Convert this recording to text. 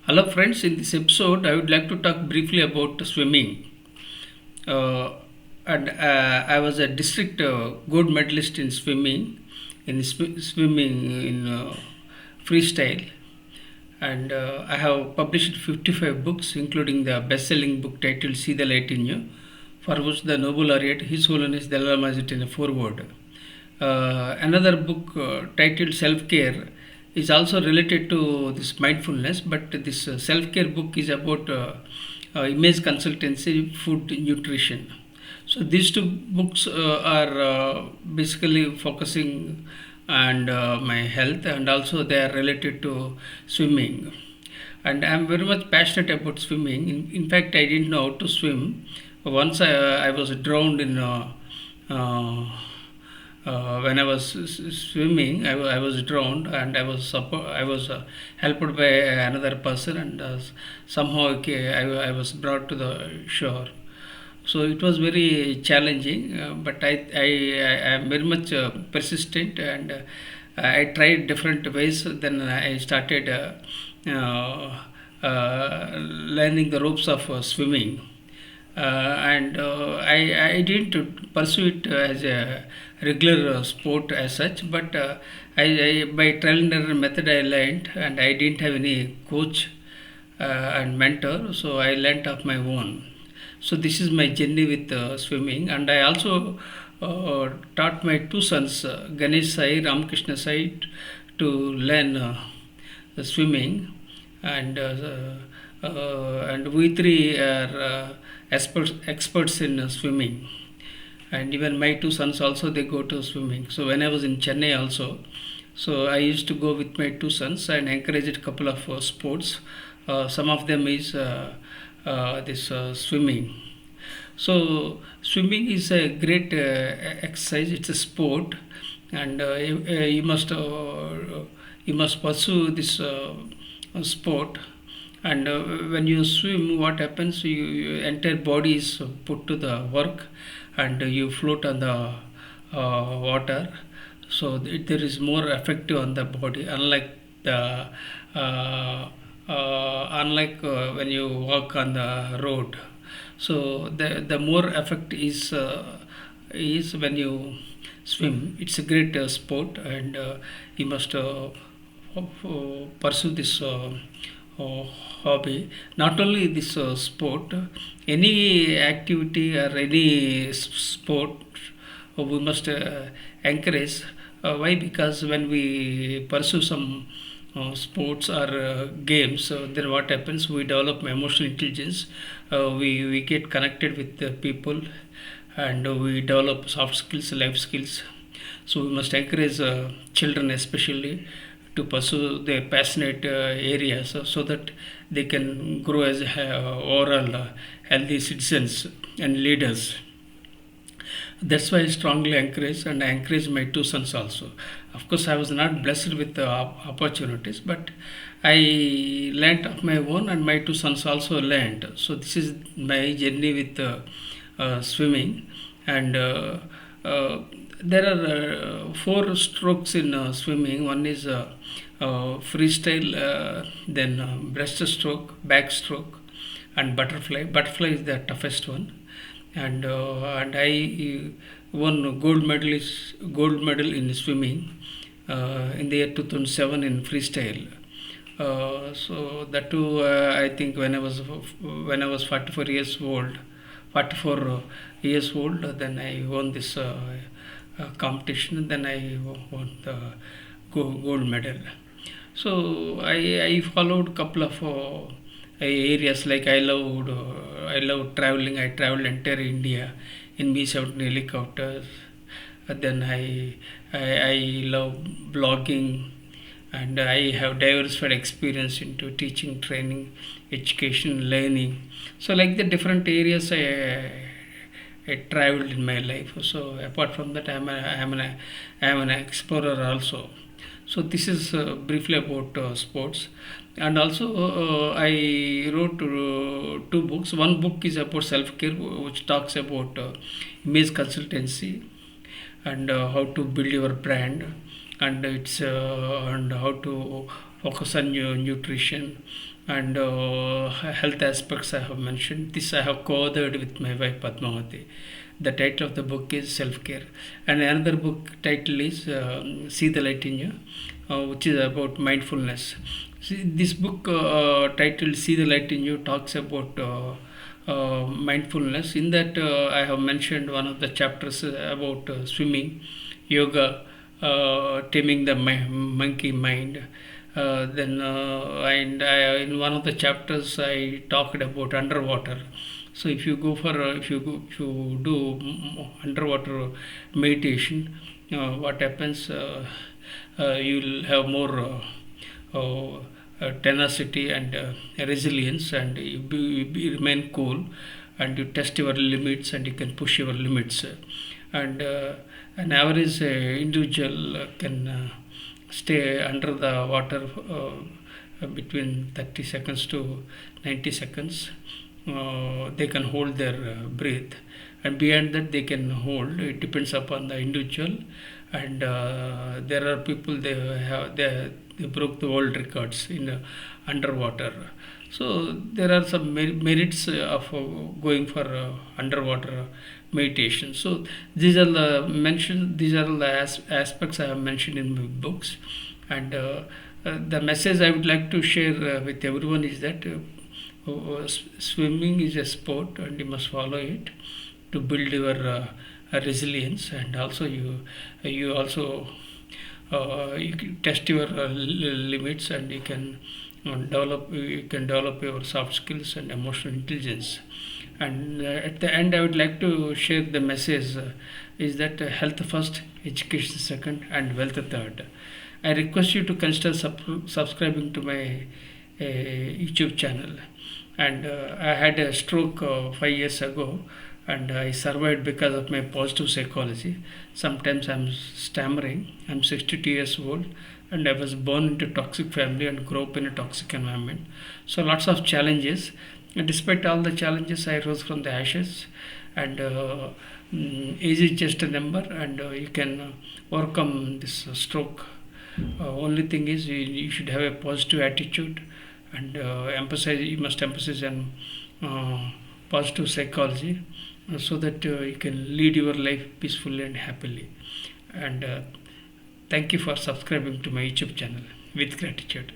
Hello friends, in this episode I would like to talk briefly about swimming. Uh, and I was a district gold medalist in swimming, swimming in freestyle, and I have published 55 books, including the best-selling book titled "See the Light in You," for which the Nobel laureate His Holiness Dalai Lama is in a foreword. Another book titled Self Care is also related to this mindfulness, but this self care book is about image consultancy, food, nutrition. So these two books are basically focusing on my health, and also they are related to swimming. And I am very much passionate about swimming. In fact, I didn't know how to swim. Once I was drowned in uh, when I was swimming. I was drowned, and I was helped by another person, and somehow okay, I was brought to the shore. So it was very challenging, but I am very much persistent, and I tried different ways. Then I started learning the ropes of swimming. And I didn't pursue it as a regular sport as such, but by trial and error method I learned, and I didn't have any coach and mentor, so I learnt of my own. So this is my journey with swimming, and I also taught my two sons, Ganesh Sai, Ramakrishna Sai, to learn swimming, and we three are experts in swimming. And even my two sons also, they go to swimming. So when I was in Chennai also, so I used to go with my two sons and encouraged a couple of sports. Some of them is this swimming. So swimming is a great exercise. It's a sport, and you must pursue this sport. And when you swim, what happens? Your entire body is put to the work, and you float on the water. So there is more effective on the body, unlike the when you walk on the road. So the more effect is when you swim. It's a great sport, and you must pursue this uh, hobby. Not only this sport, any activity or any sport we must encourage. Why? Because when we pursue some sports or games, then what happens? We develop emotional intelligence. We get connected with the people, and we develop soft skills, life skills. So we must encourage children especially to pursue their passionate areas, so that they can grow as overall healthy citizens and leaders. That's why I strongly encourage, and I encourage my two sons also. Of course, I was not blessed with opportunities, but I learnt of my own, and my two sons also learned. So this is my journey with swimming. And there are four strokes in swimming. One is freestyle, then breaststroke, backstroke, and butterfly. Butterfly is the toughest one, and I won gold medal in swimming in the year 2007 in freestyle. So that too, I think when I was 44 years old, 44 years old, then I won this competition. Then I won the gold medal. So I followed couple of areas, like I love traveling. I traveled entire India in B-17 helicopters. Then I love blogging, and I have diversified experience into teaching, training, education, learning. So like the different areas I traveled in my life. So apart from that, I am an explorer also. So this is briefly about sports, and also I wrote two books. One book is about self care, which talks about image consultancy, and how to build your brand, and how to focus on your nutrition and health aspects I have mentioned. This I have co-authored with my wife Padmavati. The title of the book is Self-Care. And another book title is See the Light in You, which is about mindfulness. See, this book titled See the Light in You talks about mindfulness. In that, I have mentioned one of the chapters about swimming, yoga, taming the monkey mind. In one of the chapters, I talked about underwater. So if you go for if you do underwater meditation, what happens? You'll have more tenacity and resilience, and remain cool, and you test your limits, and you can push your limits. And an average individual can stay under the water between 30 seconds to 90 seconds. They can hold their breath, and beyond that they can hold. It depends upon the individual, and there are people they broke the world records in underwater. So there are some merits of going for underwater meditation. So these are the aspects I have mentioned in my books, and the message I would like to share with everyone is that swimming is a sport, and you must follow it to build your resilience, and also you also you can test your limits, and you can develop your soft skills and emotional intelligence. And at the end, I would like to share the message is that health first, education second, and wealth third. I request you to consider subscribing to my YouTube channel. And I had a stroke 5 years ago, and I survived because of my positive psychology. Sometimes I'm stammering. I'm 62 years old, and I was born into a toxic family and grew up in a toxic environment. So lots of challenges. And despite all the challenges, I rose from the ashes. And age is just a number, and you can overcome this stroke. Only thing is you should have a positive attitude, and you must emphasize on positive psychology, so that you can lead your life peacefully and happily. And thank you for subscribing to my YouTube channel. With gratitude.